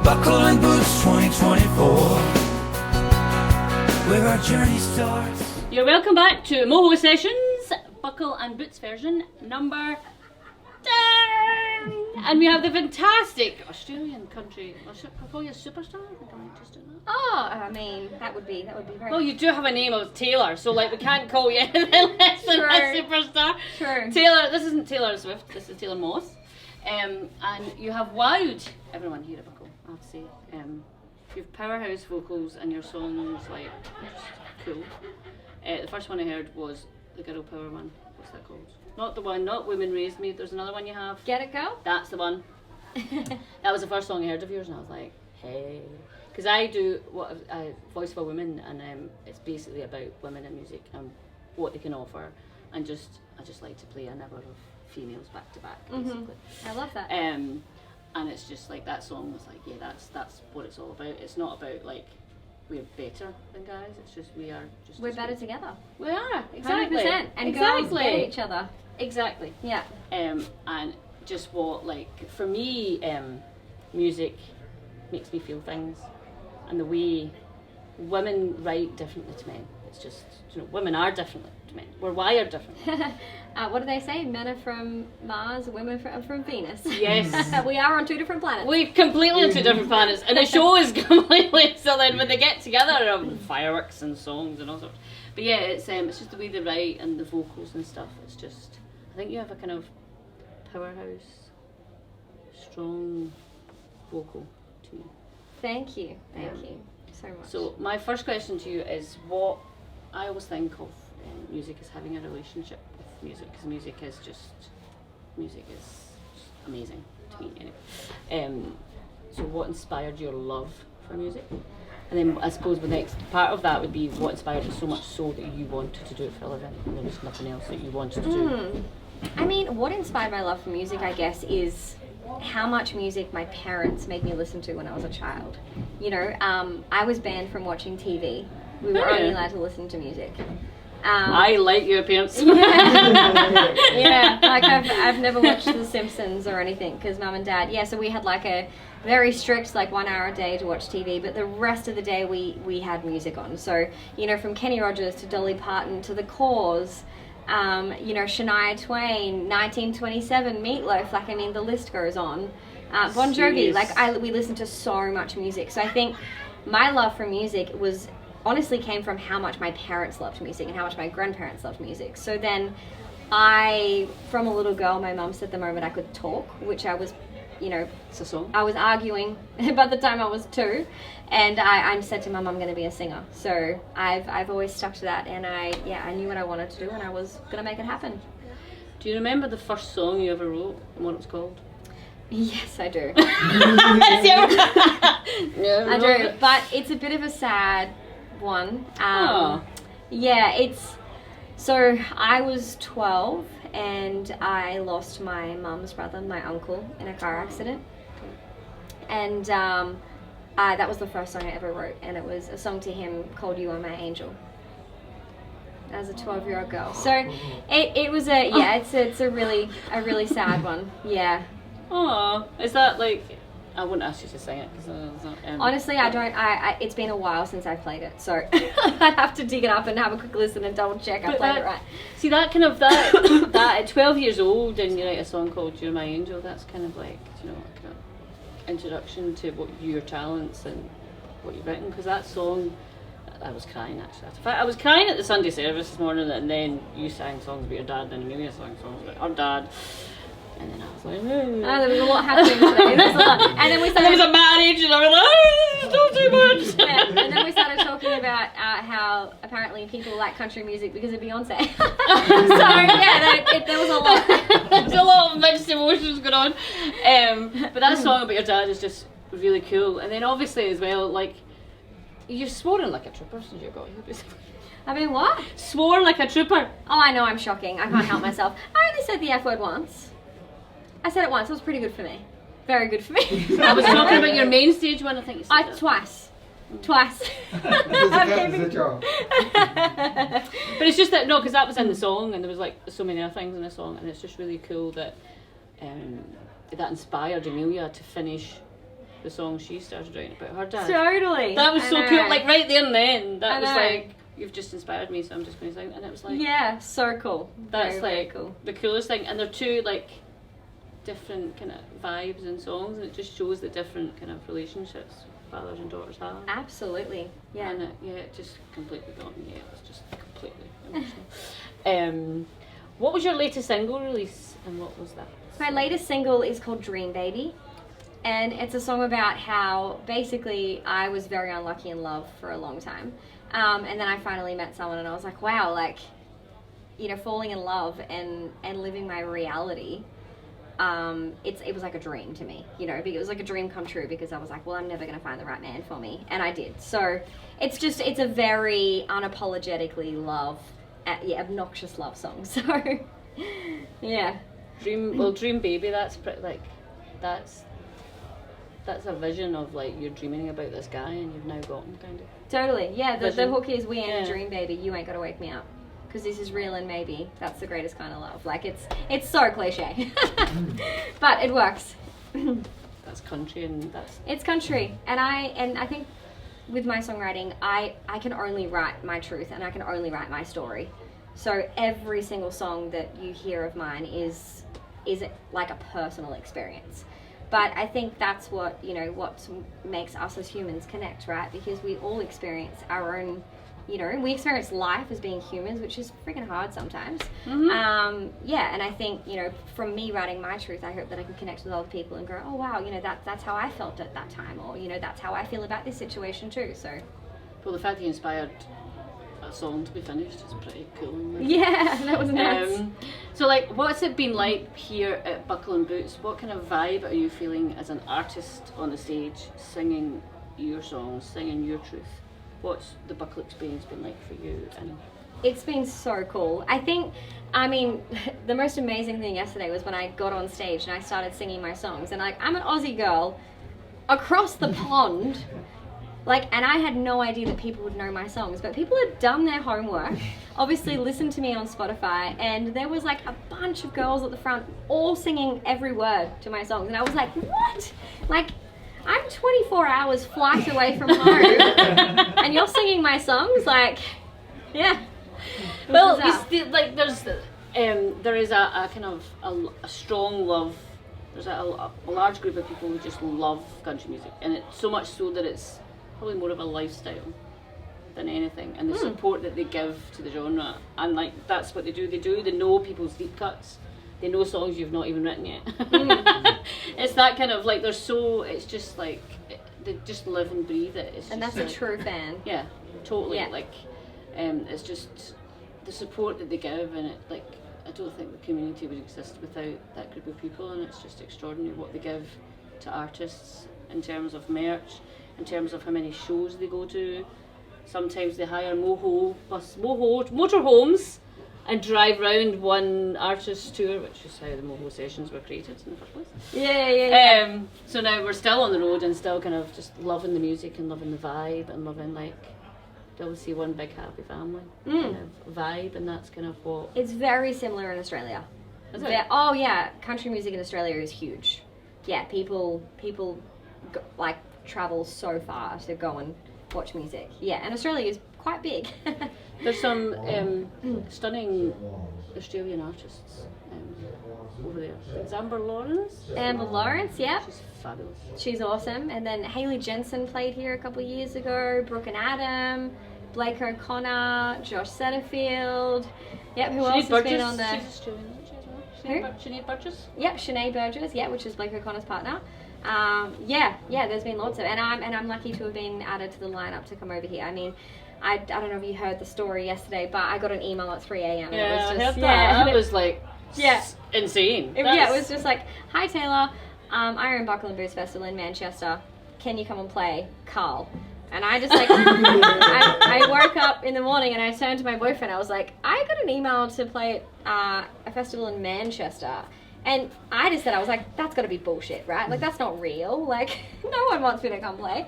Buckle and Boots 2024, where our journey starts. You're welcome back to Moho Sessions, Buckle and Boots version number 10. And we have the fantastic Australian country. I'll call you a superstar. I think I might just do that. Oh, I mean, that would be very. Well, you do have a name of Taylor, so like we can't call you anything less than a superstar. True. Taylor, this isn't Taylor Swift. This is Taylor Moss. And you have wowed everyone here at Buckle, I have to say. You have powerhouse vocals and your songs like just cool. The first one I heard was the Girl Power one. What's that called? Not the one, not Women Raised Me. There's another one you have. Get It Girl? That's the one. That was the first song I heard of yours, and I was like, hey. Because I do Voice for Women, and it's basically about women in music and what they can offer, and I just like to play a number of females back to back, basically. I love that. And it's just like that song was like, yeah, that's what it's all about. It's not about like we're better than guys. It's just we're better together. We are, exactly. 100%. And exactly. girls get each other. Exactly. Yeah. And just what, like, for me, music makes me feel things, and the way women write differently to men. It's just, women are different to men. We're wired differently. What do they say? Men are from Mars, women are from Venus. Yes. We are on two different planets. We're completely on two different planets, and the show is completely, so then when they get together, fireworks and songs and all sorts. But yeah, it's just the way they write and the vocals and stuff. It's just, I think you have a kind of powerhouse, strong vocal to me. Thank you so much. So my first question to you is what I always think of music as having a relationship with music, because music is amazing to me anyway. So what inspired your love for music? And then I suppose the next part of that would be what inspired you so much so that you wanted to do it for a living, and there was nothing else that you wanted to do. I mean, what inspired my love for music, I guess, is how much music my parents made me listen to when I was a child. I was banned from watching TV. We were only allowed to listen to music. I like your parents. Yeah, like I've never watched The Simpsons or anything because Mum and Dad. Yeah, so we had like a very strict 1 hour a day to watch TV, but the rest of the day we had music on. So from Kenny Rogers to Dolly Parton to The Cause. Shania Twain, 1927, Meatloaf, the list goes on. Bon Jovi, we listened to so much music. So I think my love for music honestly came from how much my parents loved music and how much my grandparents loved music. So then from a little girl, my mum said the moment I could talk, which I was, it's a song. I was arguing by the time I was 2. And I said to Mum, I'm going to be a singer. So I've always stuck to that, and I knew what I wanted to do, and I was going to make it happen. Do you remember the first song you ever wrote and what it was called? Yes, I do. No, I do, but it's a bit of a sad one. Yeah, so I was 12, and I lost my mum's brother, my uncle, in a car accident. And that was the first song I ever wrote, and it was a song to him called You Are My Angel, as a 12-year-old girl. So it was it's a really sad one. Yeah. Oh, is that I wouldn't ask you to sing it because honestly, I don't. It's been a while since I played it, so I'd have to dig it up and have a quick listen and double check I played it right. See that kind of that at 12 years old, and you write a song called "You're My Angel." That's kind of like kind of introduction to what your talents and what you've written. Because that song, I was crying actually. In fact, I was crying at the Sunday service this morning, and then you sang songs about your dad, and Amelia sang songs about her dad. And then I was like, there was a lot happening today. There was a lot. And then there was a marriage, and I was like, don't too much. Yeah. And then we started talking about how apparently people like country music because of Beyonce. So yeah, there was a lot. There's a lot of mixed emotions going on. But that song about your dad is just really cool. And then obviously as well, you've sworn like a trooper since you got here. I mean, what? Swore like a trooper. Oh, I know, I'm shocking. I can't help myself. I only said the F word once. I said it once. It was pretty good for me. Very good for me. I was talking about your main stage one. I think you said that. Twice. It's a job. But it's just that because that was in the song, and there was so many other things in the song, and it's just really cool that that inspired Amelia to finish the song she started writing about her dad. Totally. That was I so know. cool. Like right there and then, that I was know. like, you've just inspired me, so I'm just going to sing. And it was like, Yeah, so cool. that's Very, very like cool. the coolest thing. And they're two like different kind of vibes and songs, and it just shows the different kind of relationships fathers and daughters have. Absolutely. Yeah. And it just completely got me. It was just completely emotional. What was your latest single release, and what was that? My latest single is called Dream Baby, and it's a song about how basically I was very unlucky in love for a long time, and then I finally met someone and I was like, wow, like, you know, falling in love and living my reality. It was like a dream to me, you know, it was like a dream come true, because I was like, well, I'm never going to find the right man for me, and I did. So it's a very unapologetically obnoxious love song. So yeah. Dream Baby, that's pretty, like, that's a vision of like you're dreaming about this guy and you've now got him, kind of. Totally, yeah. The Vision. hook is, we ain't Yeah. a dream baby, you ain't gotta wake me up, because this is real and maybe that's the greatest kind of love. Like, it's so cliche, but it works. That's country, and that's It's country, and I think with my songwriting, I can only write my truth, and I can only write my story. So every single song that you hear of mine is like a personal experience. But I think that's what, you know, what makes us as humans connect, right? Because we all experience our own, you know, we experience life as being humans, which is freaking hard sometimes. Yeah, and I think, you know, from me writing my truth, I hope that I can connect with other people and go, oh wow, you know, that's how I felt at that time, or, you know, that's how I feel about this situation too. So well, the fact that you inspired a song to be finished is pretty cool. yeah, that was nuts. So like, what's it been like here at Buckle and Boots? What kind of vibe are you feeling as an artist on the stage, singing your songs, singing your truth? What's the Buckle experience been like for you? And It's been so cool. I mean, the most amazing thing yesterday was when I got on stage and I started singing my songs. And like, I'm an Aussie girl across the pond, like, and I had no idea that people would know my songs, but people had done their homework, obviously listened to me on Spotify, and there was like a bunch of girls at the front all singing every word to my songs. And I was like, what? Like, I'm 24 hours flight away from home and you're singing my songs? Like, yeah. well, bizarre. you still, like, there is a kind of a strong love. There's a large group of people who just love country music, and it's so much so that it's probably more of a lifestyle than anything, and the support that they give to the genre, and like that's what they do. They know people's deep cuts. They know songs you've not even written yet. It's that kind of like it's just like they just live and breathe it. It's And just that's a like, true fan. Yeah, totally. Yeah. Like, it's just the support that they give, and it, like, I don't think the community would exist without that group of people, and it's just extraordinary what they give to artists in terms of merch, in terms of how many shows they go to. Sometimes they hire motorhomes and drive round one artist's tour, which is how the Moho Sessions were created in the first place. Yeah. So now we're still on the road and still kind of just loving the music and loving the vibe and loving, like, they'll see one big happy family kind of vibe, and that's kind of what. It's very similar in Australia. Is it? Oh yeah, country music in Australia is huge. Yeah, people like travel so far to go and watch music. Yeah, and Australia is quite big. There's some stunning Australian artists over there. There's Amber Lawrence. Amber Lawrence, yeah, She's fabulous. she's awesome. And then Hayley Jensen played here a couple of years ago. Brooke and Adam, Blake O'Connor, Josh Setterfield. Yep, who else has been on the? She's Australian, isn't she, as well? Sinead Burgess. Yep, Sinead Burgess, yeah, which is Blake O'Connor's partner. Yeah, there's been lots of, and I'm lucky to have been added to the lineup to come over here. I mean, I don't know if you heard the story yesterday, but I got an email at 3 a.m. and it was just, I heard that. yeah, That was like insane. it was just like, hi Taylor, I run Buckle and Boots Festival in Manchester. Can you come and play Carl? And I just like, I woke up in the morning and I turned to my boyfriend. I was like, I got an email to play at a festival in Manchester. And I just said, I was like, that's got to be bullshit, right? Like, that's not real. Like, no one wants me to come play.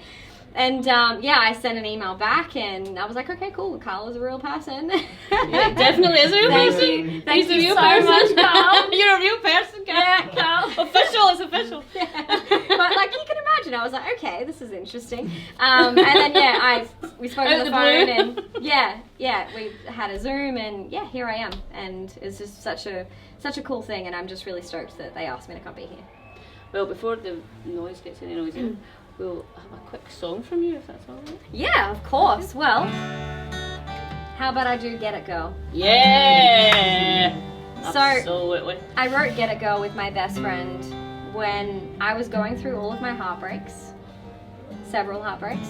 And I sent an email back and I was like, okay, cool. Carl is a real person. Yeah, definitely is a real Thank person. you. Thank He's a you real so person. much, Carl. You're a real person, Carl. Yeah, Carl. Official, it's official. Yeah. But like, you can garage, and I was like, okay, this is interesting. And then we spoke on the phone, and we had a Zoom, and here I am, and it's just such a cool thing, and I'm just really stoked that they asked me to come be here. Well, before the noise gets any noisier, we'll have a quick song from you, if that's all right. Yeah, of course. Well, how about I do Get It Girl? Yeah! So, absolutely. I wrote Get It Girl with my best friend when I was going through all of my heartbreaks, several heartbreaks,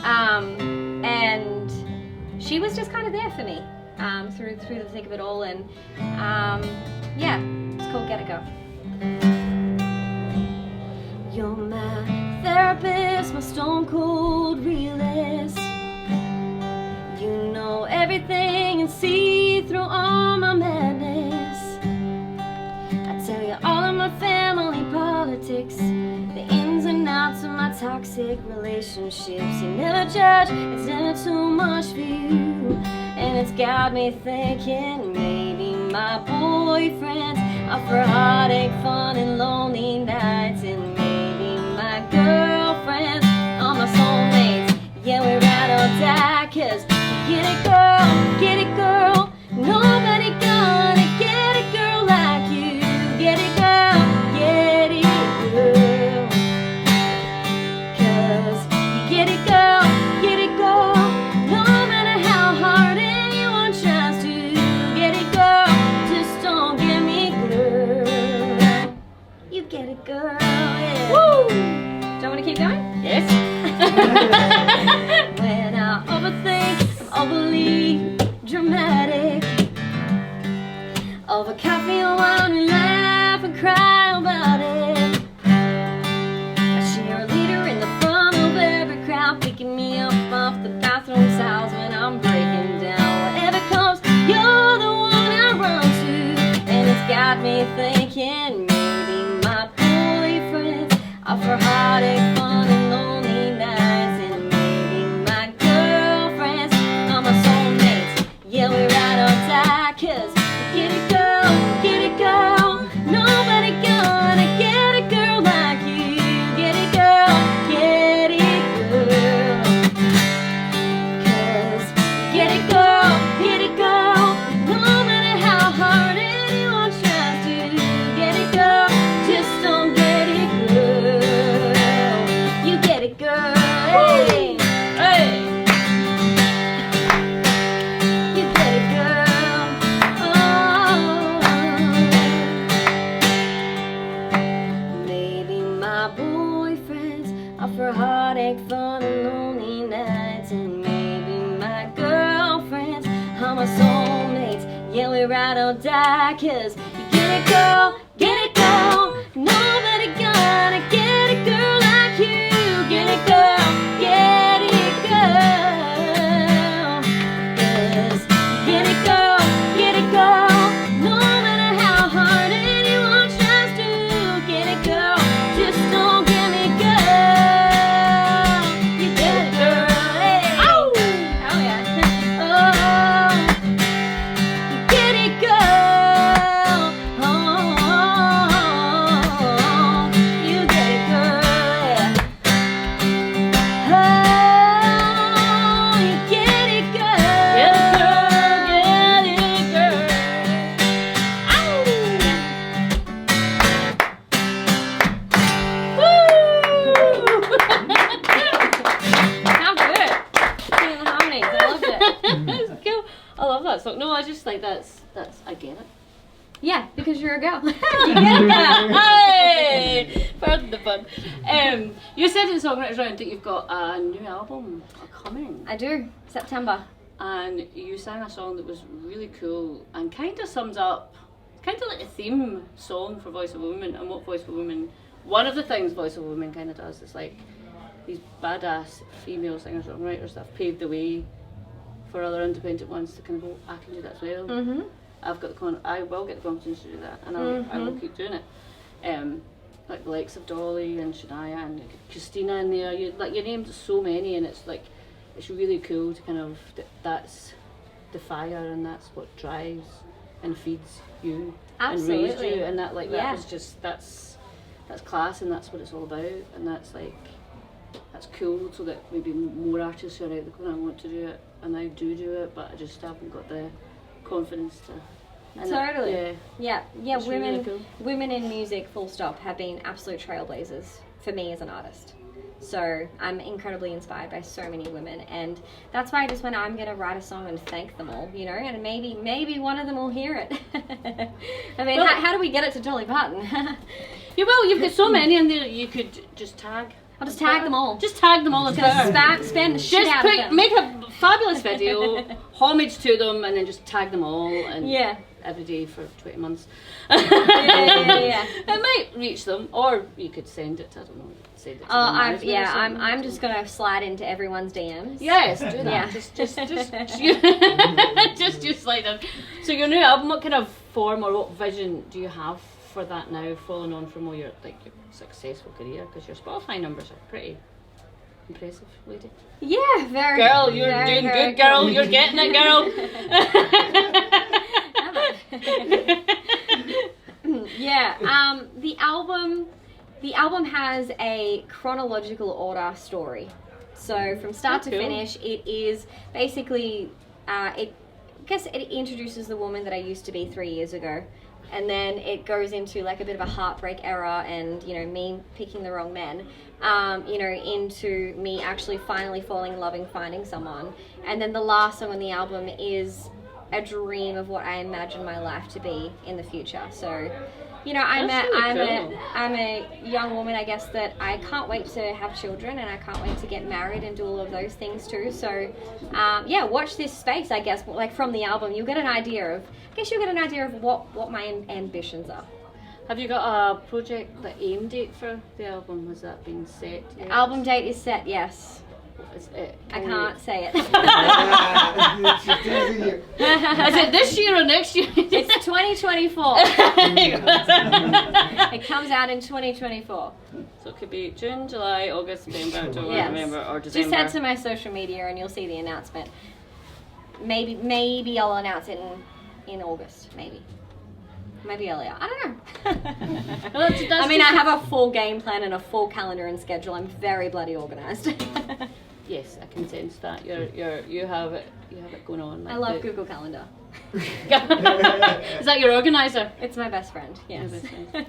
and she was just kind of there for me through the thick of it all, and it's called Get It Girl. You're my therapist, my stone cold realist. You know everything and see through all my madness. I tell you all of my family politics, the ins and outs of my toxic relationships. You never judge, it's never too much for you. And it's got me thinking maybe my boyfriends are for heartache, fun, and lonely nights. And maybe my girlfriends are my soulmates. Yeah, we're ride or die, 'cause get it girl, nobody gonna get it girl like you. Get it girl, 'cause you get it girl, no matter how hard anyone tries to. Get it girl, just don't get me girl. You get it girl, yeah. Woo! Do you want to keep going? Yes. When I overthink, I'm overly dramatic. Over coffee and wine, we laugh and cry about it. I cheer a leader in the front of every crowd, picking me up off the bathroom tiles when I'm breaking down. Whatever comes, you're the one I run to. And it's got me thinking maybe my boyfriends are for heartache, fun, and lonely nights. And maybe my girlfriends are my soulmates. Yeah, we ride or die, 'cause get it girl, nobody gonna get it girl like you. Get it girl, 'cause get it girl, no matter how hard anyone tries to. Get it girl, just don't get it girl. You get it girl, hey, Hey! you get it girl, Maybe my boyfriends are for heartache, fun, and lonely nights. And maybe my girlfriends are my soulmates. Yeah, we ride or die, 'cause you get it girl, nobody gonna get it girl like you. Get it girl, 'cause get it girl, no matter how hard anyone tries to. Get it girl, just don't get me girl. You get it girl, hey. Oh yeah. Oh, you get it girl. Oh, you get it girl, yeah. Oh, you get it girl. Get it, girl. How good! Singing the harmonies, I loved it. It's cool. I love that song. No, I just think I get it. Yeah, because you're a girl. You get it, girl. Hey! Pardon the pun. You said in Songwriters Round that you've got a new album coming, I do. September. and you sang a song that was really cool and kind of sums up, kind of like a theme song for Voice of a Woman and what Voice of a Woman. One of the things Voice of a Woman kind of does is like these badass female singer-songwriters that have paved the way for other independent ones to kind of go, I can do that as well. Mm-hmm. I will get the confidence to do that, and I will keep doing it. Like the likes of Dolly and Shania and Christina in there. You named so many, and it's like it's really cool to kind of that's the fire, and that's what drives and feeds you and raised Absolutely. you, and that Yeah. was just that's that's class and that's what it's all about, and that's cool. So that maybe more artists are out there going, I want to do it, and I do it, but I just haven't got the confidence to. And Totally. Yeah. It's really, Women, really cool. women in music, full stop, have been absolute trailblazers for me as an artist. So I'm incredibly inspired by so many women, and that's why I just went, I'm gonna write a song and thank them all, you know, and maybe one of them will hear it. I mean, Well, how do we get it to Dolly Parton? Yeah, well, you've got so many in there. You could just tag. I'll just tag them all. Just tag them all on Twitter. Spam the shit Just out of them. make a fabulous video, homage to them, and then just tag them all. And Yeah. every day for 20 months. Yeah. It might reach them, or you could send it. I don't know. Send it to Oh, them management or something. I'm just gonna slide into everyone's DMs. Yes, do that. Yeah. Just you slide in. So your new album, what kind of form or what vision do you have for that now, following on from all your successful career? Because your Spotify numbers are pretty impressive, lady. Yeah, very. Girl, you're very, doing very good, girl. cool. You're getting it, girl. Yeah. The album has a chronological order story. So from start Oh, to cool. finish, it is basically it introduces the woman that I used to be 3 years ago. And then it goes into like a bit of a heartbreak era and, you know, me picking the wrong men, you know, into me actually finally falling in love and finding someone. And then the last song on the album is a dream of what I imagine my life to be in the future. So, you know, I'm That's really cool. a young woman, I guess, that I can't wait to have children and I can't wait to get married and do all of those things too. So, yeah, watch this space, I guess. Like from the album, you'll get an idea of what my ambitions are. Have you got a project, the aim date for the album? Has that been set yet? Album date is set, yes. Is it, I can't say it. Is it this year or next year? It's 2024. It comes out in 2024. So it could be June, July, August, September, October, Yes. November, or December. Just head to my social media and you'll see the announcement. Maybe I'll announce it in August. Maybe earlier. I don't know. Well, that's I mean, just- I have a full game plan and a full calendar and schedule. I'm very bloody organised. Yes, I can sense that. You have it going on. I love Google Calendar. Is that your organizer? It's my best friend. Yes. Your best friend.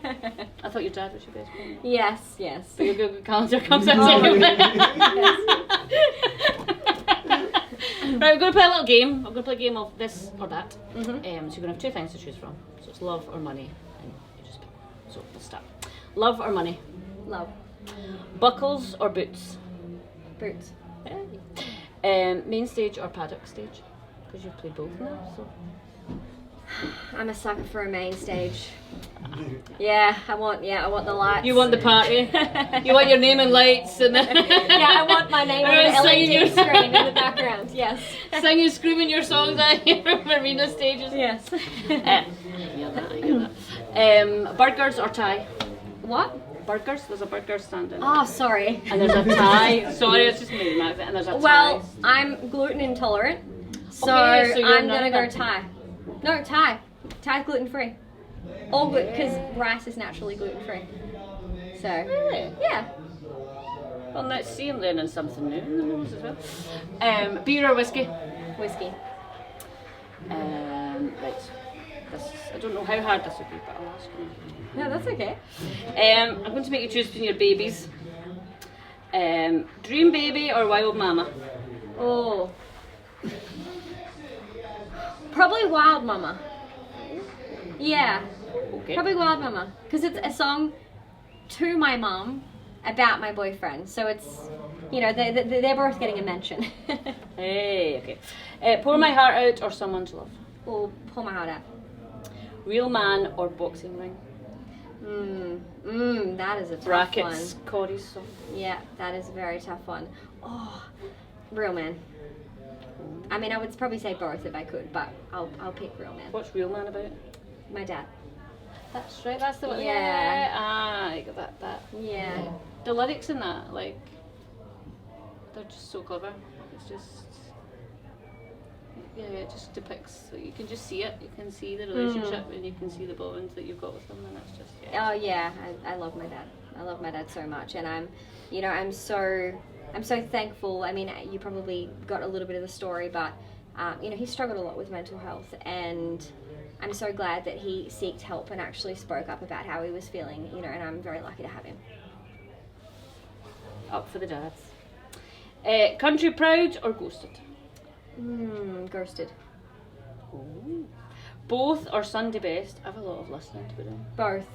I thought your dad was your best friend. Yes. But your Google Calendar comes out Oh, second. yes. Right, we're going to play a little game. I'm going to play a game of this or that. Mhm. So you're going to have two things to choose from. So it's love or money. And you just pick. So let's start. Love or money? Love. Buckles or boots? Boots. Main stage or paddock stage? Because you've played both now. So. I'm a sucker for a main stage. Yeah, I want the lights. You want the party. You want your name and lights and then Yeah, I want my name on an Singing your- LED screen in the background. Yes. singing, screaming your songs out here from arena stages. Yes. I hear that. Burgers or Thai? What? Burgers. There's a burger stand in. Oh, sorry. And there's a Thai. Sorry, it's just me. And there's a Well, Thai. I'm gluten intolerant, so, Okay, so you're I'm not gonna go that- Thai. No, Thai. Thai's gluten free. All gluten, because rice is naturally gluten free. So. Really? Yeah. Well, let's see. I'm learning something new in the news as well. Beer or whiskey? Whiskey. Right. I don't know how hard this will be, but I'll ask you. No, that's okay. I'm going to make you choose between your babies. Dream baby or wild mama? Oh. Probably Wild Mama. Yeah. Okay. Probably Wild Mama. Because it's a song to my mum about my boyfriend. So it's, you know, they're both getting a mention. Hey, okay. Pour my heart out or someone to love? Or Pull My Heart Out. Real man or boxing ring? That is a tough Brackets, one. Cody's song. Yeah, that is a very tough one. Oh, Real Man. I mean, I would probably say both if I could, but I'll pick Real Man. What's Real Man about? My dad. That's right, that's the one. Yeah. Ah, you got that. Yeah. The lyrics in that, like, they're just so clever. It's just, it just depicts. You can just see it. You can see the relationship, and you can see the bonds that you've got with them, and that's just. Yeah. Oh yeah, I love my dad. I love my dad so much, and I'm so thankful. I mean, you probably got a little bit of the story, but he struggled a lot with mental health, and I'm so glad that he sought help and actually spoke up about how he was feeling. And I'm very lucky to have him. Up for the dads. Country proud or ghosted? Ghosted. Ooh. Both or Sunday best? I have a lot of listening to be done. Both.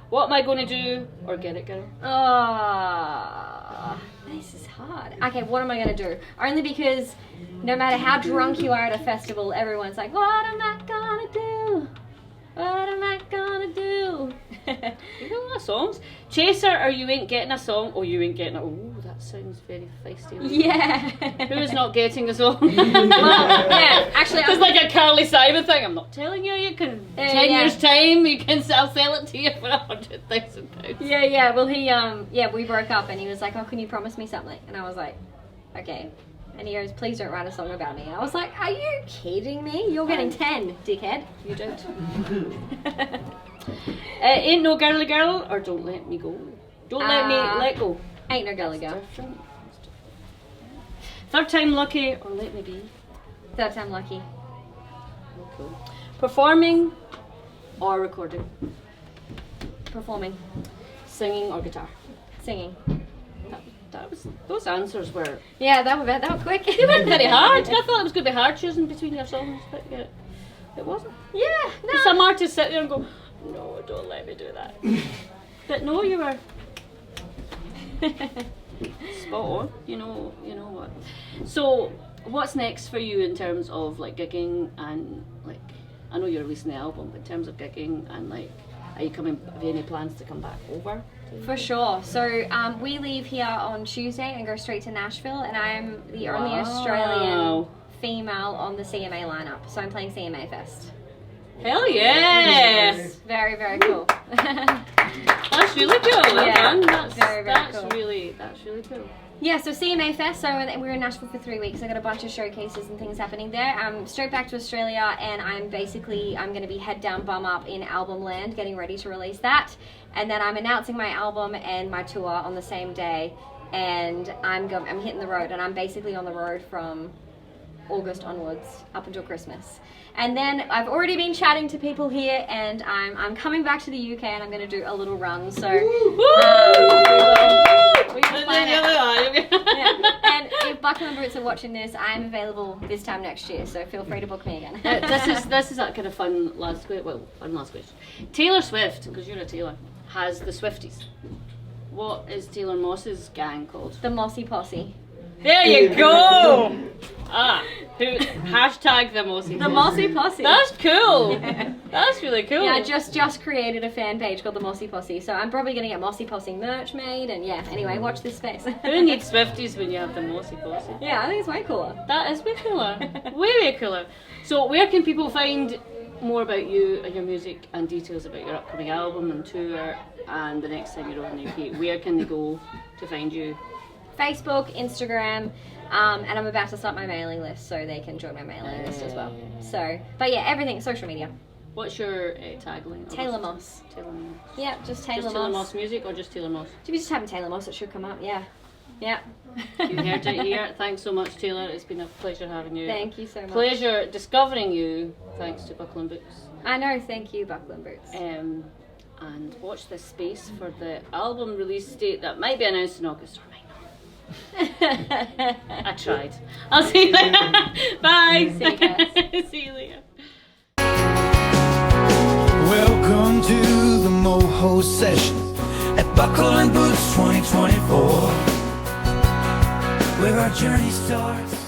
What am I going to do or get it, girl? Oh, this is hard. Okay, what am I going to do? Only because no matter how drunk you are at a festival, everyone's like, what am I going to do? What am I going to do? You got a lot of songs. Chaser or You Ain't Getting a Song? Oh, You Ain't Getting a... Oh, that sounds very feisty. Yeah. Who is not getting a song? Well, yeah, actually, It's like a Carly Simon thing. I'm not telling you. You can 10 yeah. years time. I'll sell it to you for £100,000. Yeah. Well, we broke up, and he was like, "Oh, can you promise me something?" And I was like, "Okay." And he goes, "Please don't write a song about me." And I was like, "Are you kidding me? You're getting 10, dickhead." You don't. Ain't No Girly Girl or Don't Let Me Go? Don't let me let go. Ain't no girly girl. Different. Third Time Lucky or Let Me Be? Third time lucky. Cool. Performing or recording? Performing. Singing or guitar? Singing. That was, those answers were Yeah, that was quick. they weren't very hard. I thought it was going to be hard choosing between your songs, but yeah, it wasn't. Yeah, no. Some artists sit there and go, "No, don't let me do that." But no, you were spot on. You know what. So, what's next for you in terms of like gigging and like? I know you're releasing the album, but in terms of gigging and like, are you coming? Have you any plans to come back over? For sure. So we leave here on Tuesday and go straight to Nashville, and I'm the only Australian female on the CMA lineup. So I'm playing CMA Fest. Hell yes! Very, very cool. That's really cool. Well Yeah, done. That's very, very cool. That's really cool. Yeah, so CMA Fest, so we're in Nashville for 3 weeks. I got a bunch of showcases and things happening there. I'm straight back to Australia, and I'm going to be head down bum up in album land, getting ready to release that. And then I'm announcing my album and my tour on the same day, and I'm hitting the road, and I'm basically on the road from August onwards up until Christmas. And then I've already been chatting to people here, and I'm coming back to the UK, and I'm going to do a little run. So we will plan it. Yeah. And if Buckle and Boots are watching this, I'm available this time next year. So feel free to book me again. This is a kind of fun last question. Taylor Swift, because you're a Taylor, has the Swifties. What is Taylor Moss's gang called? The Mossy Posse. There you go. Hashtag the Mossy. The Mossy Posse. That's cool. Yeah. That's really cool. Yeah, I just created a fan page called the Mossy Posse, so I'm probably going to get Mossy Posse merch made, and yeah, anyway, watch this space. Who needs Swifties when you have the Mossy Posse? Yeah, I think it's way cooler. That is way cooler. way cooler. So where can people find more about you and your music and details about your upcoming album and tour and the next time you're on the UK? Where can they go to find you? Facebook, Instagram, and I'm about to start my mailing list, so they can join my mailing list as well. So, but yeah, everything, social media. What's your tagline? Taylor Moss. Taylor Moss. Yeah, just Taylor Just Moss. Taylor Moss music or just Taylor Moss? If you just type in Taylor Moss, it should come up, yeah. Yeah. You heard it here. Thanks so much, Taylor. It's been a pleasure having you. Thank you so much. Pleasure discovering you, thanks to Buckle and Boots. I know, thank you, Buckle and Boots. And watch this space for the album release date that might be announced in August or might not. I tried. I'll see you later. Bye. See you guys. See you later. Welcome to the Moho session at Buckle and Boots 2024, where our journey starts.